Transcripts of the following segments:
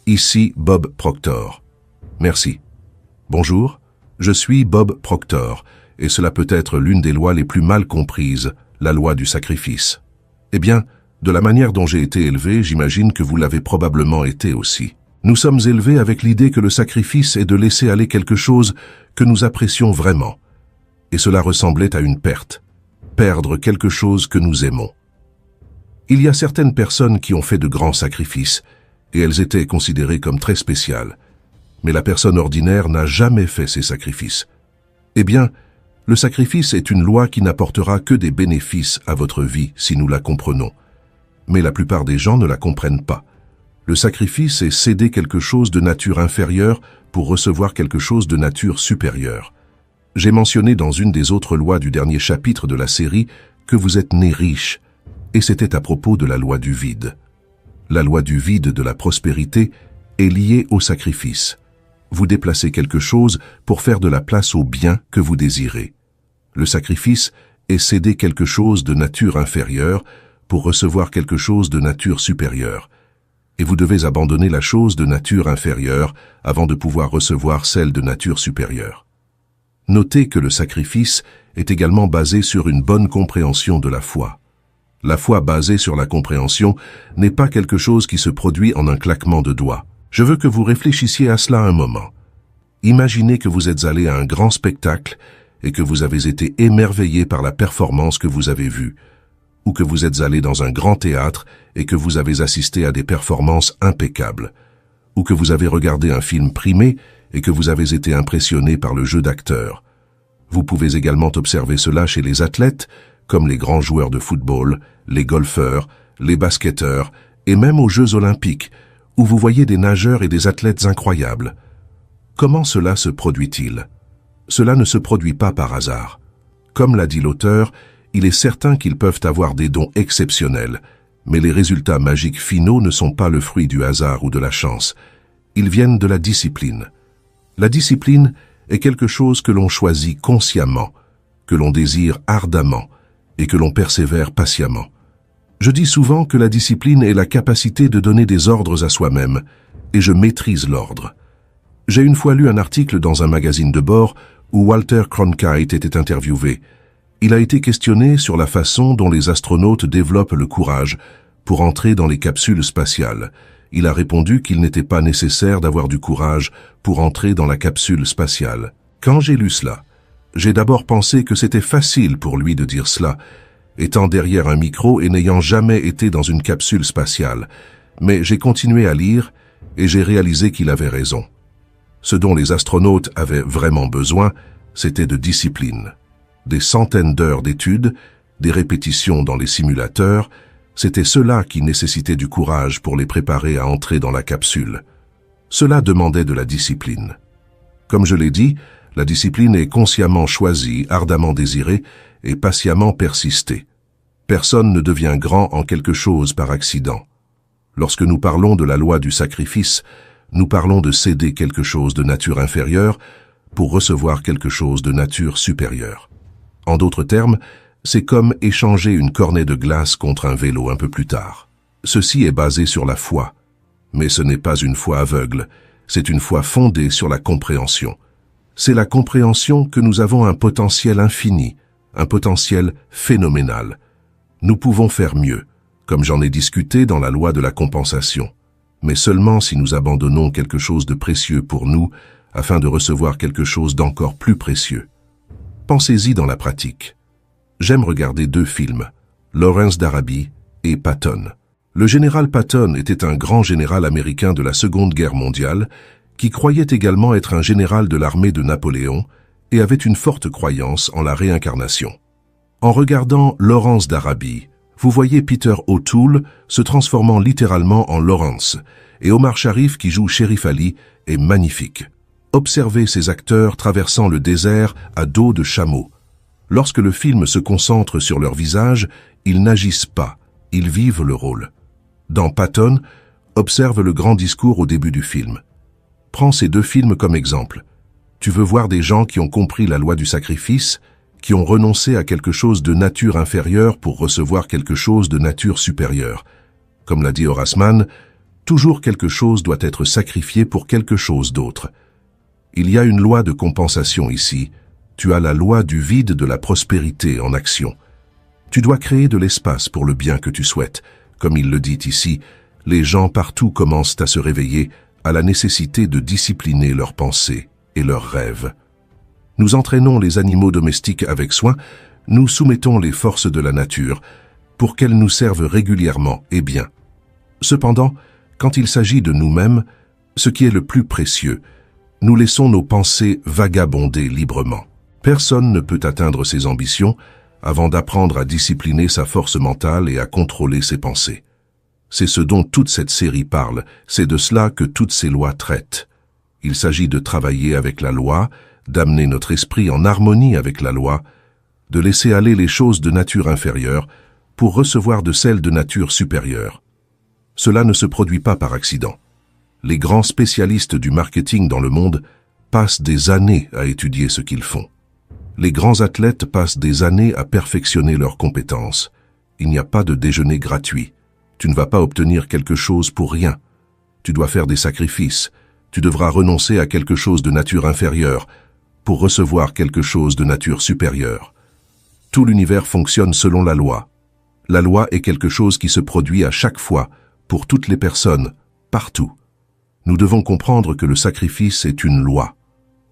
Ici Bob Proctor. Merci. Bonjour, je suis Bob Proctor, et cela peut être l'une des lois les plus mal comprises, la loi du sacrifice. Eh bien, de la manière dont j'ai été élevé, j'imagine que vous l'avez probablement été aussi. Nous sommes élevés avec l'idée que le sacrifice est de laisser aller quelque chose que nous apprécions vraiment. Et cela ressemblait à une perte. Perdre quelque chose que nous aimons. Il y a certaines personnes qui ont fait de grands sacrifices, et elles étaient considérées comme très spéciales. Mais la personne ordinaire n'a jamais fait ces sacrifices. Eh bien, le sacrifice est une loi qui n'apportera que des bénéfices à votre vie si nous la comprenons. Mais la plupart des gens ne la comprennent pas. Le sacrifice est céder quelque chose de nature inférieure pour recevoir quelque chose de nature supérieure. J'ai mentionné dans une des autres lois du dernier chapitre de la série que vous êtes nés riches, et c'était à propos de la loi du vide. La loi du vide de la prospérité est liée au sacrifice. Vous déplacez quelque chose pour faire de la place au bien que vous désirez. Le sacrifice est céder quelque chose de nature inférieure pour recevoir quelque chose de nature supérieure. Et vous devez abandonner la chose de nature inférieure avant de pouvoir recevoir celle de nature supérieure. Notez que le sacrifice est également basé sur une bonne compréhension de la foi. La foi basée sur la compréhension n'est pas quelque chose qui se produit en un claquement de doigts. Je veux que vous réfléchissiez à cela un moment. Imaginez que vous êtes allé à un grand spectacle et que vous avez été émerveillé par la performance que vous avez vue, ou que vous êtes allé dans un grand théâtre et que vous avez assisté à des performances impeccables, ou que vous avez regardé un film primé et que vous avez été impressionné par le jeu d'acteurs. Vous pouvez également observer cela chez les athlètes, comme les grands joueurs de football, les golfeurs, les basketteurs, et même aux Jeux olympiques, où vous voyez des nageurs et des athlètes incroyables. Comment cela se produit-il? Cela ne se produit pas par hasard. Comme l'a dit l'auteur, il est certain qu'ils peuvent avoir des dons exceptionnels, mais les résultats magiques finaux ne sont pas le fruit du hasard ou de la chance. Ils viennent de la discipline. La discipline est quelque chose que l'on choisit consciemment, que l'on désire ardemment et que l'on persévère patiemment. Je dis souvent que la discipline est la capacité de donner des ordres à soi-même, et je maîtrise l'ordre. J'ai une fois lu un article dans un magazine de bord où Walter Cronkite était interviewé. Il a été questionné sur la façon dont les astronautes développent le courage pour entrer dans les capsules spatiales. Il a répondu qu'il n'était pas nécessaire d'avoir du courage pour entrer dans la capsule spatiale. Quand j'ai lu cela, j'ai d'abord pensé que c'était facile pour lui de dire cela, étant derrière un micro et n'ayant jamais été dans une capsule spatiale. Mais j'ai continué à lire et j'ai réalisé qu'il avait raison. Ce dont les astronautes avaient vraiment besoin, c'était de discipline. Des centaines d'heures d'études, des répétitions dans les simulateurs, c'était cela qui nécessitait du courage pour les préparer à entrer dans la capsule. Cela demandait de la discipline. Comme je l'ai dit, la discipline est consciemment choisie, ardemment désirée et patiemment persistée. Personne ne devient grand en quelque chose par accident. Lorsque nous parlons de la loi du sacrifice, nous parlons de céder quelque chose de nature inférieure pour recevoir quelque chose de nature supérieure. En d'autres termes, c'est comme échanger une cornée de glace contre un vélo un peu plus tard. Ceci est basé sur la foi, mais ce n'est pas une foi aveugle, c'est une foi fondée sur la compréhension. C'est la compréhension que nous avons un potentiel infini, un potentiel phénoménal. Nous pouvons faire mieux, comme j'en ai discuté dans la loi de la compensation, mais seulement si nous abandonnons quelque chose de précieux pour nous afin de recevoir quelque chose d'encore plus précieux. Pensez-y dans la pratique. J'aime regarder deux films, Lawrence d'Arabie et Patton. Le général Patton était un grand général américain de la Seconde Guerre mondiale qui croyait également être un général de l'armée de Napoléon et avait une forte croyance en la réincarnation. En regardant Lawrence d'Arabie, vous voyez Peter O'Toole se transformant littéralement en Lawrence, et Omar Sharif qui joue Shérif Ali est magnifique. Observez ces acteurs traversant le désert à dos de chameau. Lorsque le film se concentre sur leur visage, ils n'agissent pas, ils vivent le rôle. Dans Patton, observe le grand discours au début du film. Prends ces deux films comme exemple. Tu veux voir des gens qui ont compris la loi du sacrifice, qui ont renoncé à quelque chose de nature inférieure pour recevoir quelque chose de nature supérieure. Comme l'a dit Horace Mann, Toujours quelque chose doit être sacrifié pour quelque chose d'autre. Il y a une loi de compensation ici. Tu as la loi du vide de la prospérité en action. Tu dois créer de l'espace pour le bien que tu souhaites. Comme il le dit ici, les gens partout commencent à se réveiller à la nécessité de discipliner leurs pensées et leurs rêves. Nous entraînons les animaux domestiques avec soin, nous soumettons les forces de la nature pour qu'elles nous servent régulièrement et bien. Cependant, quand il s'agit de nous-mêmes, ce qui est le plus précieux, nous laissons nos pensées vagabonder librement. Personne ne peut atteindre ses ambitions avant d'apprendre à discipliner sa force mentale et à contrôler ses pensées. C'est ce dont toute cette série parle, c'est de cela que toutes ces lois traitent. Il s'agit de travailler avec la loi, d'amener notre esprit en harmonie avec la loi, de laisser aller les choses de nature inférieure pour recevoir de celles de nature supérieure. Cela ne se produit pas par accident. Les grands spécialistes du marketing dans le monde passent des années à étudier ce qu'ils font. Les grands athlètes passent des années à perfectionner leurs compétences. Il n'y a pas de déjeuner gratuit. Tu ne vas pas obtenir quelque chose pour rien. Tu dois faire des sacrifices. Tu devras renoncer à quelque chose de nature inférieure pour recevoir quelque chose de nature supérieure. Tout l'univers fonctionne selon la loi. La loi est quelque chose qui se produit à chaque fois, pour toutes les personnes, partout. Nous devons comprendre que le sacrifice est une loi.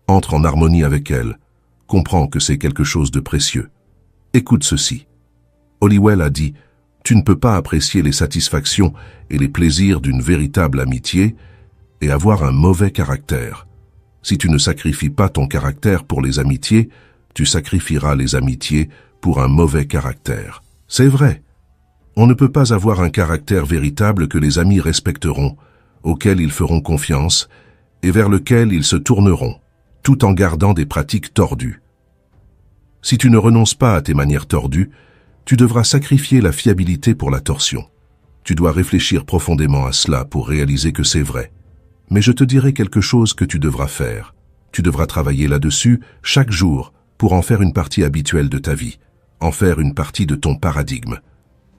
Entre en harmonie avec elle. Comprends que c'est quelque chose de précieux. Écoute ceci. Holliwell a dit « Tu ne peux pas apprécier les satisfactions et les plaisirs d'une véritable amitié et avoir un mauvais caractère. Si tu ne sacrifies pas ton caractère pour les amitiés, tu sacrifieras les amitiés pour un mauvais caractère. » C'est vrai. On ne peut pas avoir un caractère véritable que les amis respecteront, auquel ils feront confiance et vers lequel ils se tourneront, tout en gardant des pratiques tordues. Si tu ne renonces pas à tes manières tordues, tu devras sacrifier la fiabilité pour la torsion. Tu dois réfléchir profondément à cela pour réaliser que c'est vrai. Mais je te dirai quelque chose que tu devras faire. Tu devras travailler là-dessus chaque jour pour en faire une partie habituelle de ta vie, en faire une partie de ton paradigme.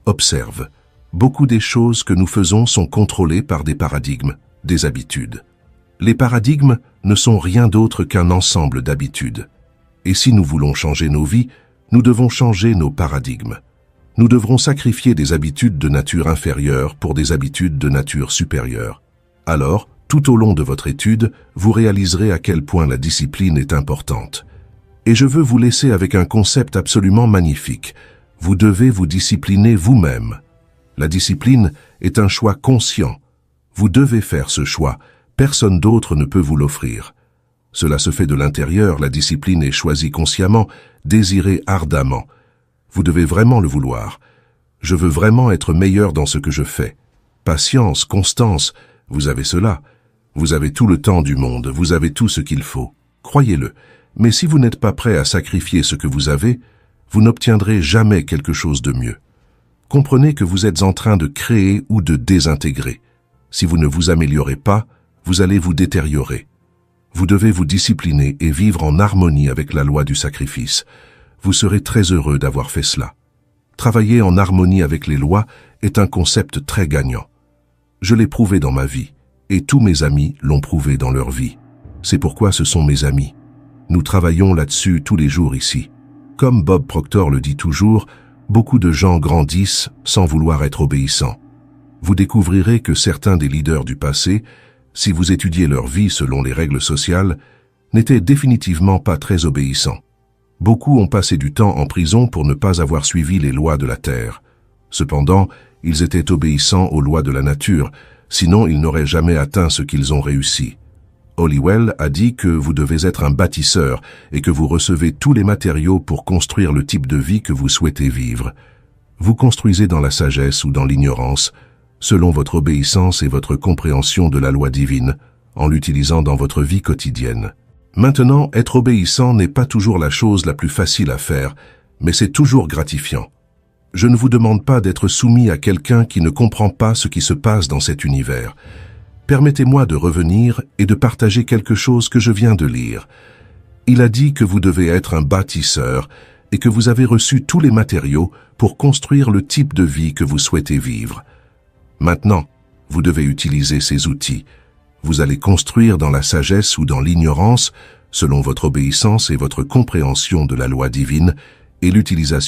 Observe. Beaucoup des choses que nous faisons sont contrôlées par des paradigmes, des habitudes. Les paradigmes ne sont rien d'autre qu'un ensemble d'habitudes. Et si nous voulons changer nos vies, nous devons changer nos paradigmes. Nous devrons sacrifier des habitudes de nature inférieure pour des habitudes de nature supérieure. Alors, tout au long de votre étude, vous réaliserez à quel point la discipline est importante. Et je veux vous laisser avec un concept absolument magnifique. Vous devez vous discipliner vous-même. La discipline est un choix conscient. Vous devez faire ce choix. Personne d'autre ne peut vous l'offrir. Cela se fait de l'intérieur, la discipline est choisie consciemment, désirée ardemment. Vous devez vraiment le vouloir. Je veux vraiment être meilleur dans ce que je fais. Patience, constance, vous avez cela. Vous avez tout le temps du monde, vous avez tout ce qu'il faut. Croyez-le. Mais si vous n'êtes pas prêt à sacrifier ce que vous avez, vous n'obtiendrez jamais quelque chose de mieux. Comprenez que vous êtes en train de créer ou de désintégrer. Si vous ne vous améliorez pas, vous allez vous détériorer. Vous devez vous discipliner et vivre en harmonie avec la loi du sacrifice. Vous serez très heureux d'avoir fait cela. Travailler en harmonie avec les lois est un concept très gagnant. Je l'ai prouvé dans ma vie, et tous mes amis l'ont prouvé dans leur vie. C'est pourquoi ce sont mes amis. Nous travaillons là-dessus tous les jours ici. Comme Bob Proctor le dit toujours, beaucoup de gens grandissent sans vouloir être obéissants. Vous découvrirez que certains des leaders du passé, si vous étudiez leur vie selon les règles sociales, n'étaient définitivement pas très obéissants. Beaucoup ont passé du temps en prison pour ne pas avoir suivi les lois de la terre. Cependant, ils étaient obéissants aux lois de la nature, sinon ils n'auraient jamais atteint ce qu'ils ont réussi. Holliwell a dit que vous devez être un bâtisseur et que vous recevez tous les matériaux pour construire le type de vie que vous souhaitez vivre. Vous construisez dans la sagesse ou dans l'ignorance, selon votre obéissance et votre compréhension de la loi divine, en l'utilisant dans votre vie quotidienne. Maintenant, être obéissant n'est pas toujours la chose la plus facile à faire, mais c'est toujours gratifiant. Je ne vous demande pas d'être soumis à quelqu'un qui ne comprend pas ce qui se passe dans cet univers. Permettez-moi de revenir et de partager quelque chose que je viens de lire. Il a dit que vous devez être un bâtisseur et que vous avez reçu tous les matériaux pour construire le type de vie que vous souhaitez vivre. Maintenant, Vous devez utiliser ces outils. Vous allez construire dans la sagesse ou dans l'ignorance, selon votre obéissance et votre compréhension de la loi divine et l'utilisation